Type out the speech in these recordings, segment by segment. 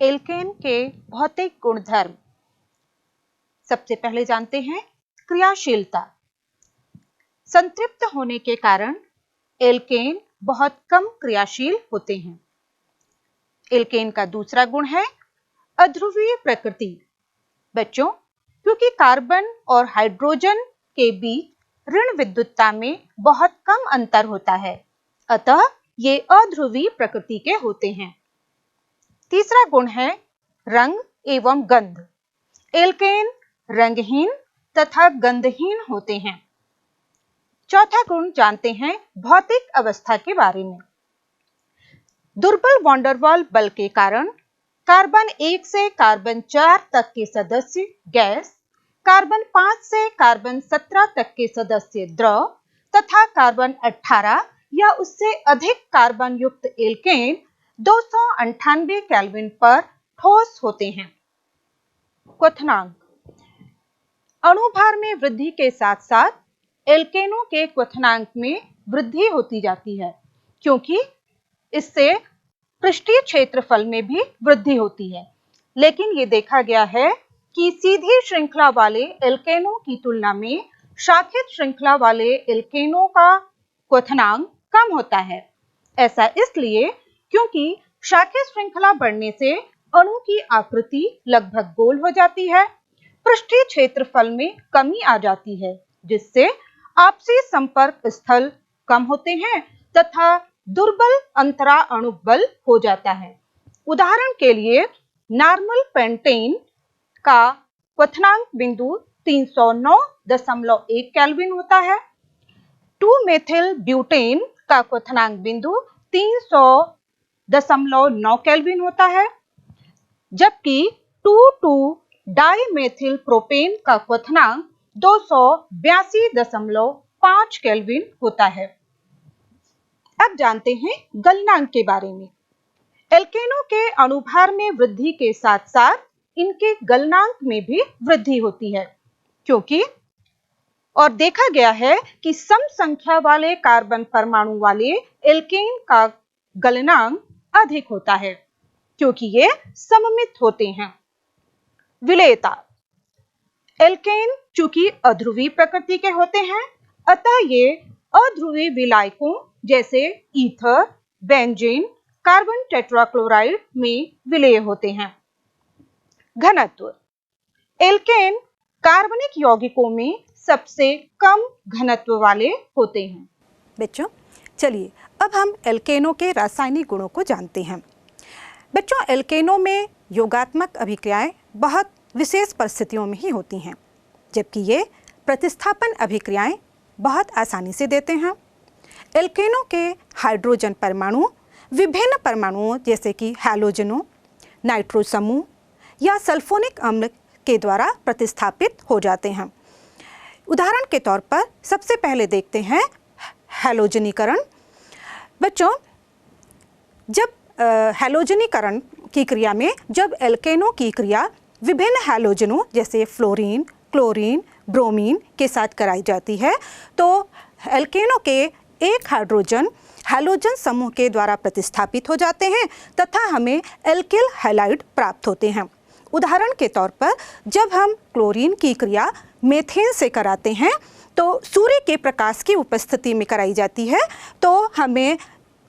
Alkene के भौतिक गुणधर्म। सबसे पहले जानते हैं क्रियाशीलता। संतृप्त होने के कारण एल्केन बहुत कम क्रियाशील होते हैं। एल्केन का दूसरा गुण है अध्रुवीय प्रकृति। बच्चों, क्योंकि कार्बन और हाइड्रोजन के बीच ऋण विद्युतता में बहुत कम अंतर होता है, अतः ये अध्रुवीय प्रकृति के होते हैं। तीसरा गुण है रंग एवं गंध। एल्केन रंगहीन तथा गंधहीन होते हैं। चौथा गुण जानते हैं भौतिक अवस्था के बारे में। दुर्बल वैन वाल बल के कारण कार्बन 1 से कार्बन 4 तक के सदस्य गैस, कार्बन 5 से कार्बन 17 तक के सदस्य द्रव तथा कार्बन 18 या उससे अधिक कार्बन युक्त एल्केन 298 केल्विन पर ठोस होते हैं। क्वथनांक। अणुभार में वृद्धि के साथ साथ एल्केनों के क्वथनांक में वृद्धि होती जाती है, क्योंकि इससे पृष्ठीय क्षेत्रफल में भी वृद्धि होती है। लेकिन ये देखा गया है कि सीधी श्रृंखला वाले एल्केनों की तुलना में शाखित श्रृंखला वाले एल्केनों का क्वथनांक कम होता है। ऐसा इसलिए क्योंकि शाखित श्रृंखला बढ़ने से अणु की आकृति लगभग गोल हो जाती है, पृष्ठीय क्षेत्रफल में कमी आ जाती है, जिससे आपसी संपर्क स्थल कम होते हैं तथा दुर्बल अंतरा अणु बल हो जाता है। उदाहरण के लिए नॉर्मल पेंटेन का क्वथनांक बिंदु 309.1 केल्विन होता है। 2 मेथिल ब्यूटेन का क्वथनांक बिंदु 300.9 केल्विन होता है, जबकि 2,2-डाइमेथिल प्रोपेन का क्वथनांक 282.5 केल्विन होता है। अब जानते हैं गलनांक के बारे में। एल्केनों के अणुभार में वृद्धि के साथ साथ इनके गलनांक में भी वृद्धि होती है, क्योंकि और देखा गया है कि सम संख्या वाले कार्बन परमाणु वाले एल्केन का गलनांक अधिक होता है, क्योंकि ये सममित होते हैं। विलेयता। एल्केन चूंकि अध्रुवीय प्रकृति के होते हैं, अतः ये अध्रुवीय विलायकों जैसे ईथर, बेंजीन, कार्बन टेट्राक्लोराइड में विलेय होते हैं। घनत्व। एल्केन कार्बनिक यौगिकों में सबसे कम घनत्व वाले होते हैं। बच्चों, चलिए अब हम एल्केनों के रासायनिक गुणों को जानते हैं। बच्चों, एल्केनों में योगात्मक अभिक्रियाएं बहुत विशेष परिस्थितियों में ही होती हैं, जबकि ये प्रतिस्थापन अभिक्रियाएं बहुत आसानी से देते हैं। एल्केनों के हाइड्रोजन परमाणु विभिन्न परमाणुओं जैसे कि हैलोजनों, नाइट्रो समूह या सल्फोनिक अम्ल के द्वारा प्रतिस्थापित हो जाते हैं। उदाहरण के तौर पर सबसे पहले देखते हैं हैलोजनीकरण। बच्चों, जब हैलोजनीकरण की क्रिया में जब एल्केनों की क्रिया विभिन्न हैलोजनों जैसे फ्लोरीन, क्लोरीन, ब्रोमीन के साथ कराई जाती है, तो एल्केनों के एक हाइड्रोजन हैलोजन समूह के द्वारा प्रतिस्थापित हो जाते हैं तथा हमें एल्किल हैलाइड प्राप्त होते हैं। उदाहरण के तौर पर जब हम क्लोरीन की क्रिया मेथेन से कराते हैं, तो सूर्य के प्रकाश की उपस्थिति में कराई जाती है, तो हमें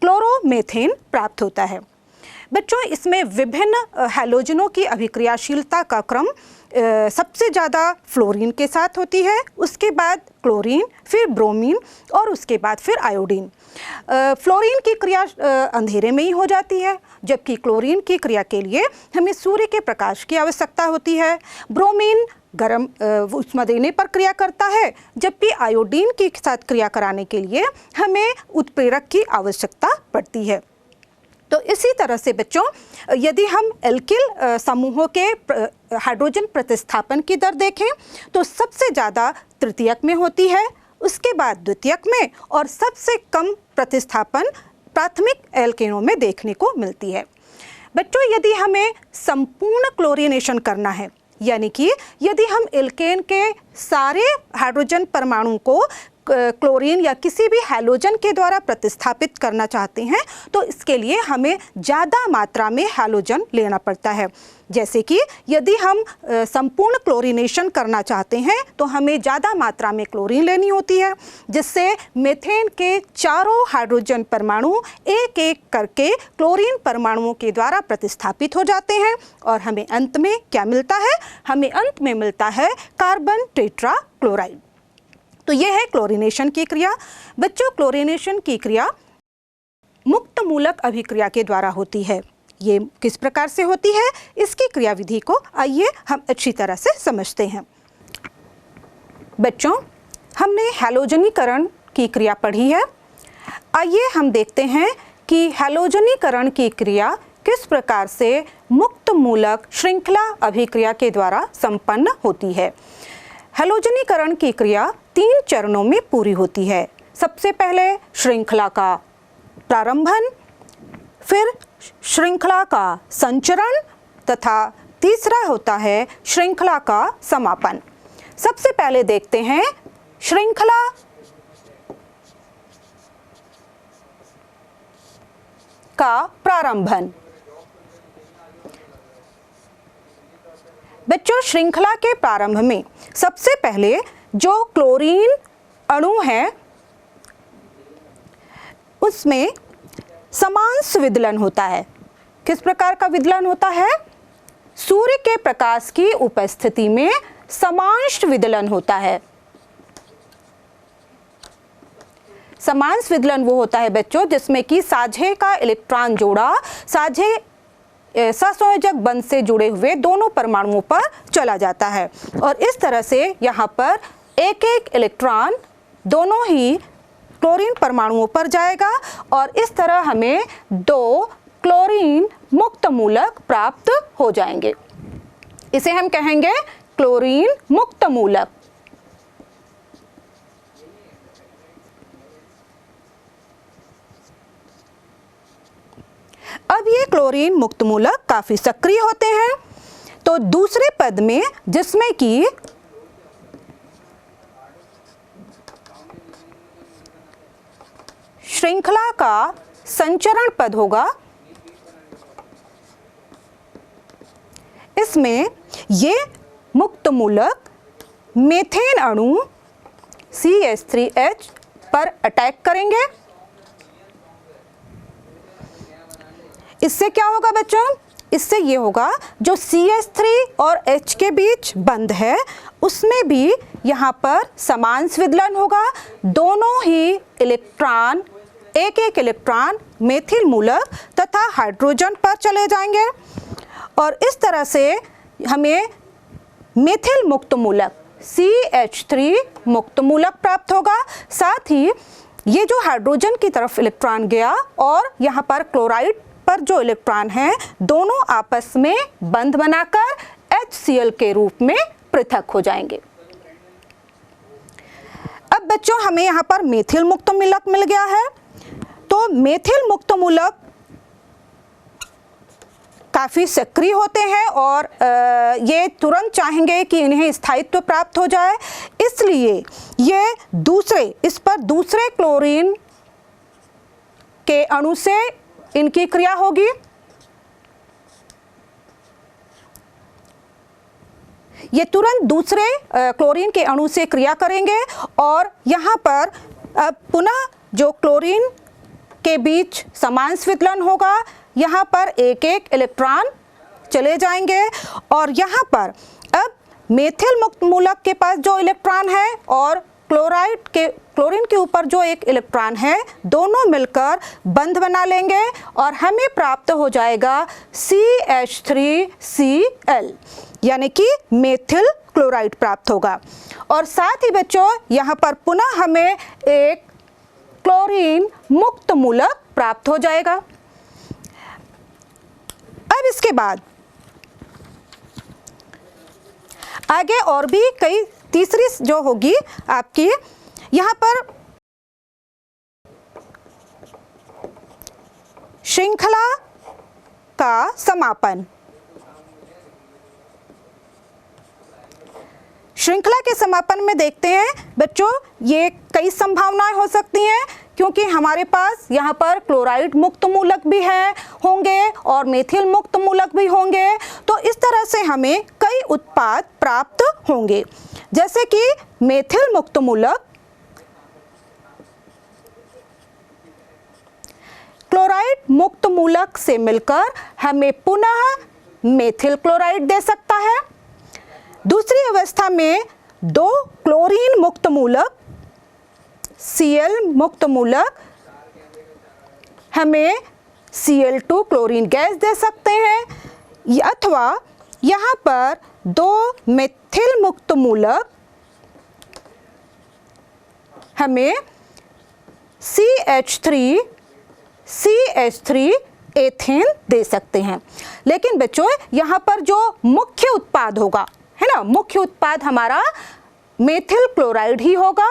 क्लोरोमेथेन प्राप्त होता है। बच्चों, इसमें विभिन्न हैलोजनों की अभिक्रियाशीलता का क्रम सबसे ज़्यादा फ्लोरीन के साथ होती है, उसके बाद क्लोरीन, फिर ब्रोमीन और उसके बाद फिर आयोडीन। फ्लोरीन की क्रिया अंधेरे में ही हो जाती है, जबकि क्लोरीन की क्रिया के लिए हमें सूर्य के प्रकाश की आवश्यकता होती है। ब्रोमीन गर्म ऊष्मा देने पर क्रिया करता है, जबकि आयोडीन के साथ क्रिया कराने के लिए हमें उत्प्रेरक की आवश्यकता पड़ती है। तो इसी तरह से बच्चों, यदि हम एल्किल समूहों के हाइड्रोजन प्रतिस्थापन की दर देखें, तो सबसे ज़्यादा तृतीयक में होती है, उसके बाद द्वितीयक में और सबसे कम प्रतिस्थापन प्राथमिक एल्केनों में देखने को मिलती है। बच्चों, यदि हमें संपूर्ण क्लोरीनेशन करना है, यानी कि यदि हम एल्केन के सारे हाइड्रोजन परमाणु को क्लोरीन या किसी भी हैलोजन के द्वारा प्रतिस्थापित करना चाहते हैं तो इसके लिए हमें ज़्यादा मात्रा में हैलोजन लेना पड़ता है। जैसे कि यदि हम संपूर्ण क्लोरीनेशन करना चाहते हैं तो हमें ज़्यादा मात्रा में क्लोरीन लेनी होती है, जिससे मीथेन के चारों हाइड्रोजन परमाणु एक एक करके क्लोरीन परमाणुओं के द्वारा प्रतिस्थापित हो जाते हैं और हमें अंत में क्या मिलता है? हमें अंत में मिलता है कार्बन टेट्रा क्लोराइड। तो यह है क्लोरीनेशन की क्रिया। बच्चों, क्लोरीनेशन की क्रिया मुक्त मूलक अभिक्रिया के द्वारा होती है। ये किस प्रकार से होती है, इसकी क्रियाविधि को आइए हम अच्छी तरह से समझते हैं। बच्चों, हमने हैलोजनीकरण की क्रिया पढ़ी है। आइए हम देखते हैं कि हैलोजनीकरण की क्रिया किस प्रकार से मुक्त मूलक श्रृंखला अभिक्रिया के द्वारा संपन्न होती है। हैलोजनीकरण की क्रिया 3 चरणों में पूरी होती है। सबसे पहले श्रृंखला का प्रारंभन, फिर श्रृंखला का संचरण तथा तीसरा होता है श्रृंखला का समापन। सबसे पहले देखते हैं श्रृंखला का प्रारंभन। बच्चों, श्रृंखला के प्रारंभ में सबसे पहले जो क्लोरीन अणु है उसमें समांश विदलन होता है। किस प्रकार का विदलन होता है? सूर्य के प्रकाश की उपस्थिति में समांश विदलन होता है। समांश विदलन वो होता है बच्चों जिसमें कि साझे का इलेक्ट्रॉन जोड़ा साझे सहसंयोजक बंध से जुड़े हुए दोनों परमाणुओं पर चला जाता है और इस तरह से यहाँ पर एक एक इलेक्ट्रॉन दोनों ही क्लोरीन परमाणुओं पर जाएगा और इस तरह हमें 2 क्लोरीन मुक्त मूलक प्राप्त हो जाएंगे। इसे हम कहेंगे क्लोरीन मुक्त मूलक। अब ये क्लोरीन मुक्त मूलक काफी सक्रिय होते हैं। तो दूसरे पद में जिसमें कि श्रृंखला का संचरण पद होगा, इसमें ये मुक्त मूलक मीथेन अणु CH3H पर अटैक करेंगे। इससे क्या होगा बच्चों? इससे ये होगा जो CH3 और H के बीच बंध है उसमें भी यहाँ पर समांश विदलन होगा। दोनों ही इलेक्ट्रॉन एक एक इलेक्ट्रॉन मेथिल मूलक तथा हाइड्रोजन पर चले जाएंगे और इस तरह से हमें मेथिल मुक्त मूलक CH3 मुक्त मूलक प्राप्त होगा। साथ ही ये जो हाइड्रोजन की तरफ इलेक्ट्रॉन गया और यहाँ पर क्लोराइड पर जो इलेक्ट्रॉन है दोनों आपस में बंध बनाकर HCl के रूप में पृथक हो जाएंगे। अब बच्चों, हमें यहाँ पर मेथिल मुक्त मूलक मिल गया है। तो मेथिल मुक्त मूलक काफ़ी सक्रिय होते हैं और ये तुरंत चाहेंगे कि इन्हें स्थायित्व प्राप्त हो जाए, इसलिए ये इस पर दूसरे क्लोरीन के अणु से इनकी क्रिया होगी। ये तुरंत दूसरे क्लोरीन के अणु से क्रिया करेंगे और यहाँ पर अब पुनः जो क्लोरीन के बीच समांश विदलन होगा, यहाँ पर एक एक इलेक्ट्रॉन चले जाएंगे और यहाँ पर अब मेथिल मुक्त मूलक के पास जो इलेक्ट्रॉन है और क्लोरीन के ऊपर जो एक इलेक्ट्रॉन है दोनों मिलकर बंध बना लेंगे और हमें प्राप्त हो जाएगा CH3Cl, यानी कि मेथिल क्लोराइड प्राप्त होगा। और साथ ही बच्चों यहाँ पर पुनः हमें एक क्लोरीन मुक्त मूलक प्राप्त हो जाएगा। अब इसके बाद आगे और भी कई तीसरी जो होगी आपकी यहाँ पर श्रृंखला का समापन। श्रृंखला के समापन में देखते हैं बच्चों, ये कई संभावनाएं हो सकती हैं, क्योंकि हमारे पास यहाँ पर क्लोराइड मुक्त मूलक भी होंगे और मेथिल मुक्त मूलक भी होंगे। तो इस तरह से हमें कई उत्पाद प्राप्त होंगे, जैसे कि मेथिल मुक्त मूलक क्लोराइड मुक्त मूलक से मिलकर हमें पुनः मेथिल क्लोराइड दे सकता है। दूसरी अवस्था में 2 क्लोरीन मुक्त मूलक Cl मुक्त मूलक हमें Cl2 क्लोरीन गैस दे सकते हैं, अथवा यहाँ पर 2 मेथिल मुक्त मूलक हमें CH3 एथेन दे सकते हैं। लेकिन बच्चों यहाँ पर जो मुख्य उत्पाद होगा, है ना, मुख्य उत्पाद हमारा मेथिल क्लोराइड ही होगा,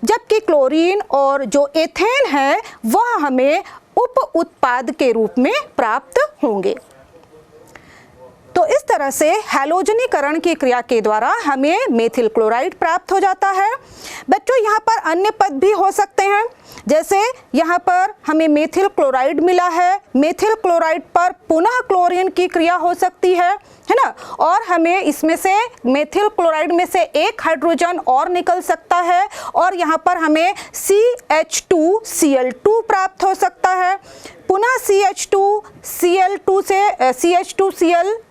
जबकि क्लोरीन और जो एथेन है वह हमें उप उत्पाद के रूप में प्राप्त होंगे। तो इस तरह से हैलोजनीकरण की क्रिया के द्वारा हमें मेथिल क्लोराइड प्राप्त हो जाता है। बच्चों यहाँ पर अन्य पद भी हो सकते हैं, जैसे यहाँ पर हमें मेथिल क्लोराइड मिला है, मेथिल क्लोराइड पर पुनः क्लोरीन की क्रिया हो सकती है ना, और हमें इसमें से मेथिल क्लोराइड में से एक हाइड्रोजन और निकल सकता है और यहाँ पर हमें CH2Cl2 प्राप्त हो सकता है। पुनः CH2Cl2 से CH2Cl2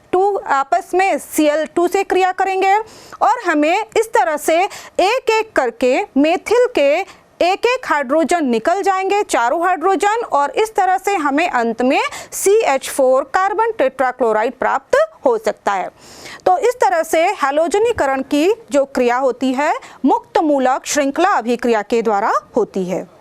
आपस में Cl2 से क्रिया करेंगे और हमें इस तरह से एक एक करके मेथिल के एक एक हाइड्रोजन निकल जाएंगे, चारों हाइड्रोजन, और इस तरह से हमें अंत में CH4 कार्बन टेट्राक्लोराइड प्राप्त हो सकता है। तो इस तरह से हैलोजनीकरण की जो क्रिया होती है मुक्त मूलक श्रृंखला अभिक्रिया के द्वारा होती है।